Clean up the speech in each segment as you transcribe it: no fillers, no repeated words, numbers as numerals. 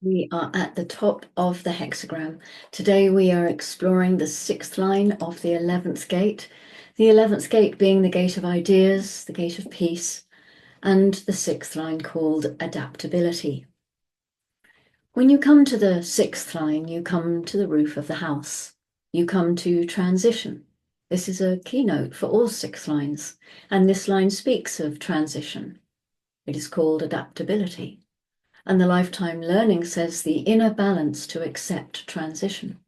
We are at the top of the hexagram. Today we are exploring the sixth line of the 11th gate. The 11th gate being the gate of ideas, the gate of peace, and the sixth line called adaptability. When you come to the sixth line, you come to the roof of the house. You come to transition. This is a keynote for all six lines, and this line speaks of transition. It is called adaptability. And the lifetime learning says the inner balance to accept transition.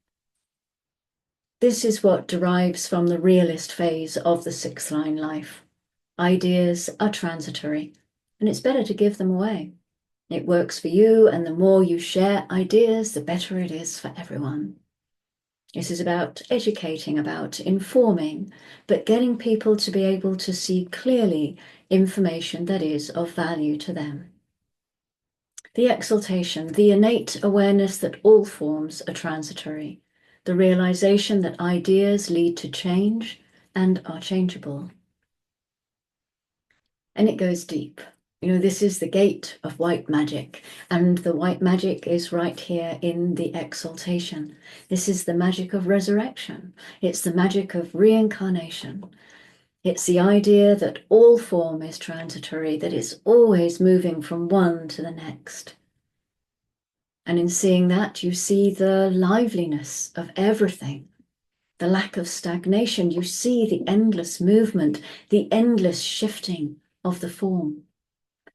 This is what derives from the realist phase of the sixth line life. Ideas are transitory, and it's better to give them away. It works for you, and the more you share ideas, the better it is for everyone. This is about educating, about informing, but getting people to be able to see clearly information that is of value to them. The exaltation, the innate awareness that all forms are transitory, the realization that ideas lead to change and are changeable. And it goes deep. This is the gate of white magic, and the white magic is right here in the exaltation. This is the magic of resurrection. It's the magic of reincarnation. It's the idea that all form is transitory, that it's always moving from one to the next. And in seeing that, you see the liveliness of everything, the lack of stagnation. You see the endless movement, the endless shifting of the form.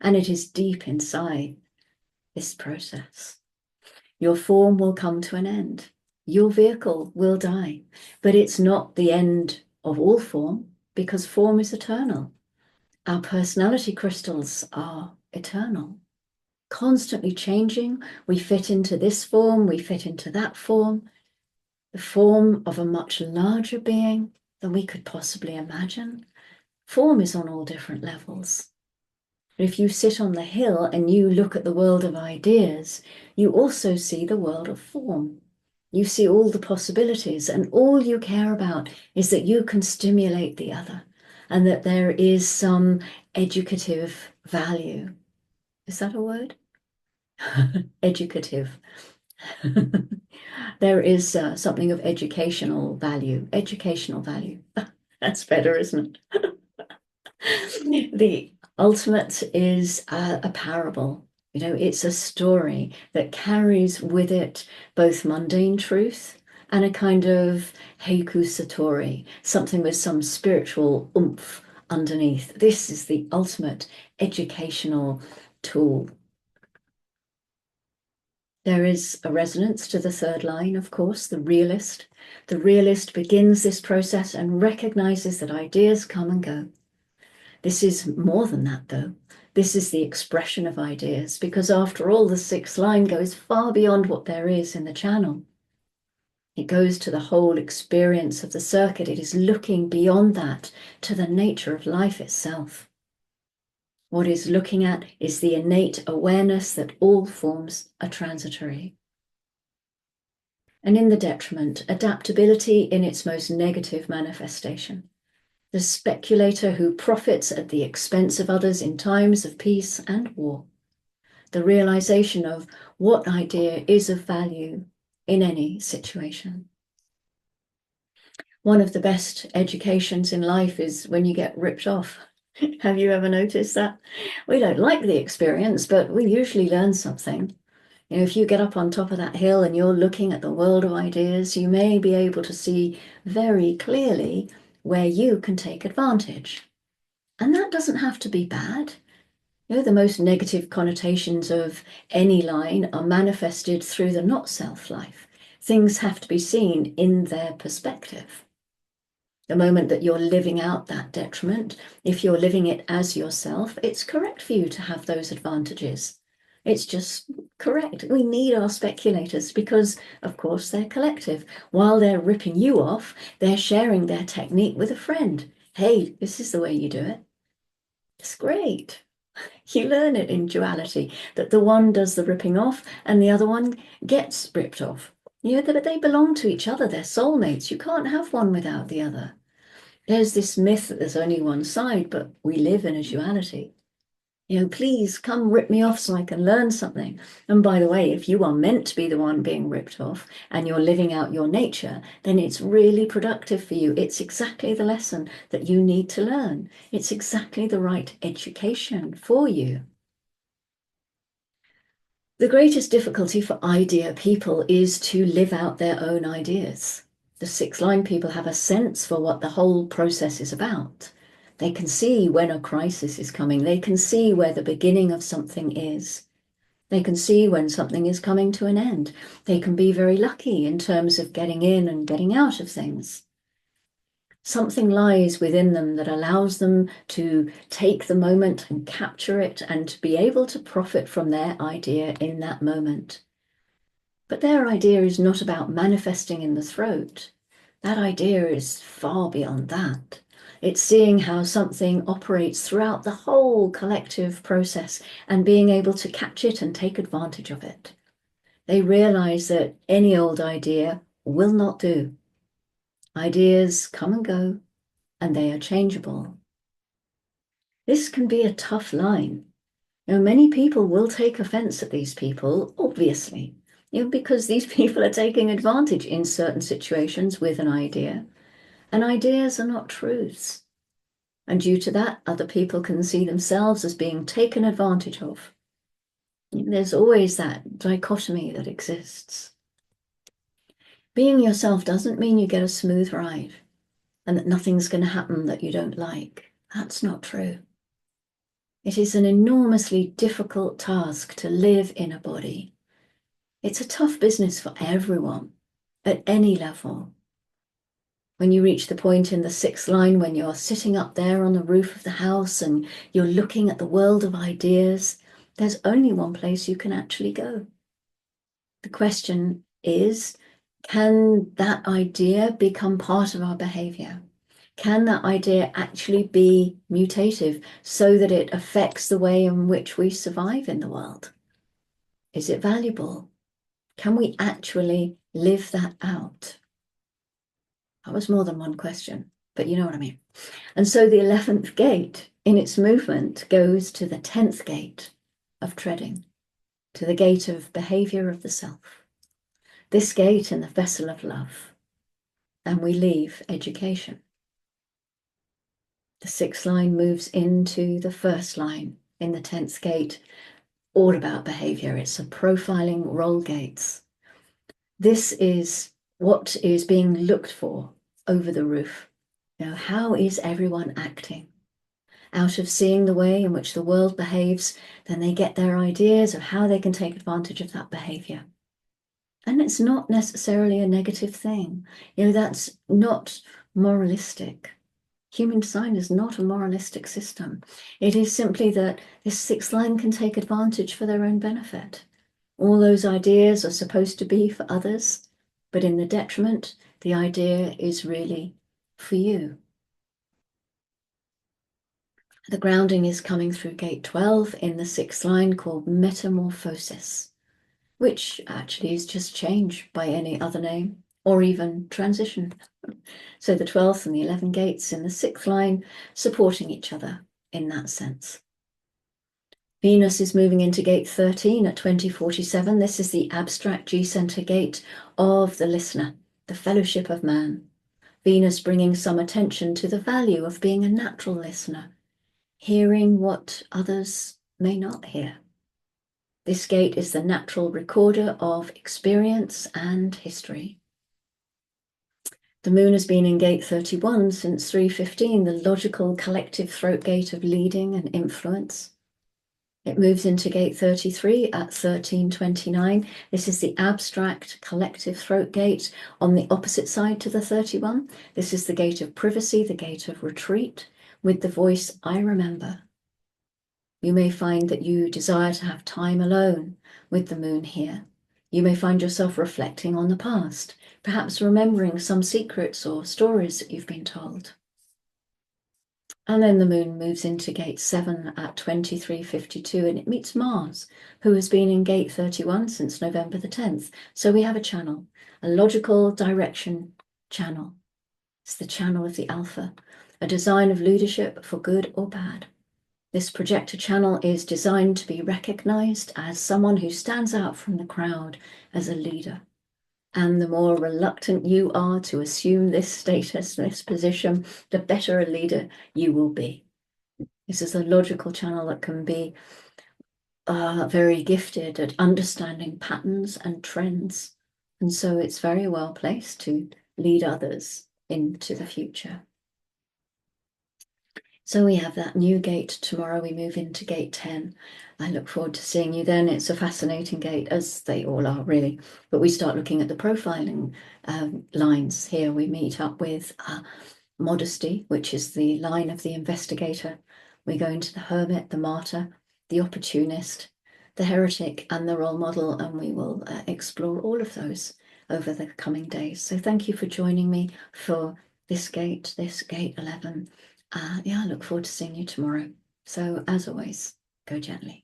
And it is deep inside this process. Your form will come to an end. Your vehicle will die. But it's not the end of all form, because form is eternal. Our personality crystals are eternal, constantly changing. We fit into this form, we fit into that form, the form of a much larger being than we could possibly imagine. Form is on all different levels. If you sit on the hill and you look at the world of ideas, you also see the world of form. You see all the possibilities, and all you care about is that you can stimulate the other and that there is some educative value. Is that a word? Educative. There is something of educational value. Educational value. That's better, isn't it? The ultimate is a parable. It's a story that carries with it both mundane truth and a kind of heiku satori, something with some spiritual oomph underneath. This is the ultimate educational tool. There is a resonance to the third line, of course, the realist. The realist begins this process and recognizes that ideas come and go. This is more than that, though. This is the expression of ideas, because after all, the sixth line goes far beyond what there is in the channel. It goes to the whole experience of the circuit. It is looking beyond that to the nature of life itself. What it's looking at is the innate awareness that all forms are transitory. And in the detriment, adaptability in its most negative manifestation. The speculator who profits at the expense of others in times of peace and war. The realization of what idea is of value in any situation. One of the best educations in life is when you get ripped off. Have you ever noticed that? We don't like the experience, but we usually learn something. If you get up on top of that hill and you're looking at the world of ideas, you may be able to see very clearly where you can take advantage. And that doesn't have to be bad. The most negative connotations of any line are manifested through the not self life. Things have to be seen in their perspective. The moment that you're living out that detriment, if you're living it as yourself, it's correct for you to have those advantages. It's just correct. We need our speculators because, of course, they're collective. While they're ripping you off, they're sharing their technique with a friend. Hey, this is the way you do it. It's great. You learn it in duality, that the one does the ripping off and the other one gets ripped off. That they belong to each other. They're soulmates. You can't have one without the other. There's this myth that there's only one side, but we live in a duality. Please come rip me off so I can learn something. And by the way, if you are meant to be the one being ripped off and you're living out your nature, then it's really productive for you. It's exactly the lesson that you need to learn. It's exactly the right education for you. The greatest difficulty for idea people is to live out their own ideas. The sixth line people have a sense for what the whole process is about. They can see when a crisis is coming. They can see where the beginning of something is. They can see when something is coming to an end. They can be very lucky in terms of getting in and getting out of things. Something lies within them that allows them to take the moment and capture it and to be able to profit from their idea in that moment. But their idea is not about manifesting in the throat. That idea is far beyond that. It's seeing how something operates throughout the whole collective process and being able to catch it and take advantage of it. They realize that any old idea will not do. Ideas come and go, and they are changeable. This can be a tough line. Many people will take offense at these people, obviously, because these people are taking advantage in certain situations with an idea, and ideas are not truths. And due to that, other people can see themselves as being taken advantage of. There's always that dichotomy that exists. Being yourself doesn't mean you get a smooth ride and that nothing's going to happen that you don't like. That's not true. It is an enormously difficult task to live in a body. It's a tough business for everyone at any level. When you reach the point in the sixth line when you're sitting up there on the roof of the house and you're looking at the world of ideas, there's only one place you can actually go. The question is, can that idea become part of our behavior? Can that idea actually be mutative so that it affects the way in which we survive in the world? Is it valuable? Can we actually live that out? That was more than one question, but you know what I mean. And so the 11th gate in its movement goes to the 10th gate of treading, to the gate of behavior of the self. This gate in the vessel of love. And we leave education. The 6th line moves into the 1st line in the 10th gate, all about behavior. It's a profiling roll gates. This is what is being looked for over the roof. How is everyone acting? Out of seeing the way in which the world behaves, then they get their ideas of how they can take advantage of that behavior. And it's not necessarily a negative thing. That's not moralistic. Human design is not a moralistic system. It is simply that this 6th line can take advantage for their own benefit. All those ideas are supposed to be for others, but in the detriment, the idea is really for you. The grounding is coming through gate 12 in the 6th line called metamorphosis, which actually is just change by any other name, or even transition. So the 12th and the 11 gates in the 6th line supporting each other in that sense. Venus is moving into gate 13 at 2047. This is the abstract G-center gate of the listener, the fellowship of man. Venus bringing some attention to the value of being a natural listener, hearing what others may not hear. This gate is the natural recorder of experience and history. The moon has been in gate 31 since 3:15, the logical collective throat gate of leading and influence. It moves into gate 33 at 13:29. This is the abstract collective throat gate on the opposite side to the 31. This is the gate of privacy, the gate of retreat, with the voice, I remember. You may find that you desire to have time alone with the moon here. You may find yourself reflecting on the past, perhaps remembering some secrets or stories that you've been told. And then the moon moves into gate 7 at 23:52 and it meets Mars, who has been in gate 31 since November the 10th. So we have a channel, a logical direction channel. It's the channel of the Alpha, a design of leadership for good or bad. This projector channel is designed to be recognized as someone who stands out from the crowd as a leader. And the more reluctant you are to assume this status, this position, the better a leader you will be. This is a logical channel that can be very gifted at understanding patterns and trends. And so it's very well placed to lead others into the future. So we have that new gate tomorrow. We move into gate 10. I look forward to seeing you then. It's a fascinating gate, as they all are, really. But we start looking at the profiling lines here. We meet up with modesty, which is the line of the investigator. We go into the hermit, the martyr, the opportunist, the heretic, and the role model, and we will explore all of those over the coming days. So thank you for joining me for this gate 11. I look forward to seeing you tomorrow. So as always, go gently.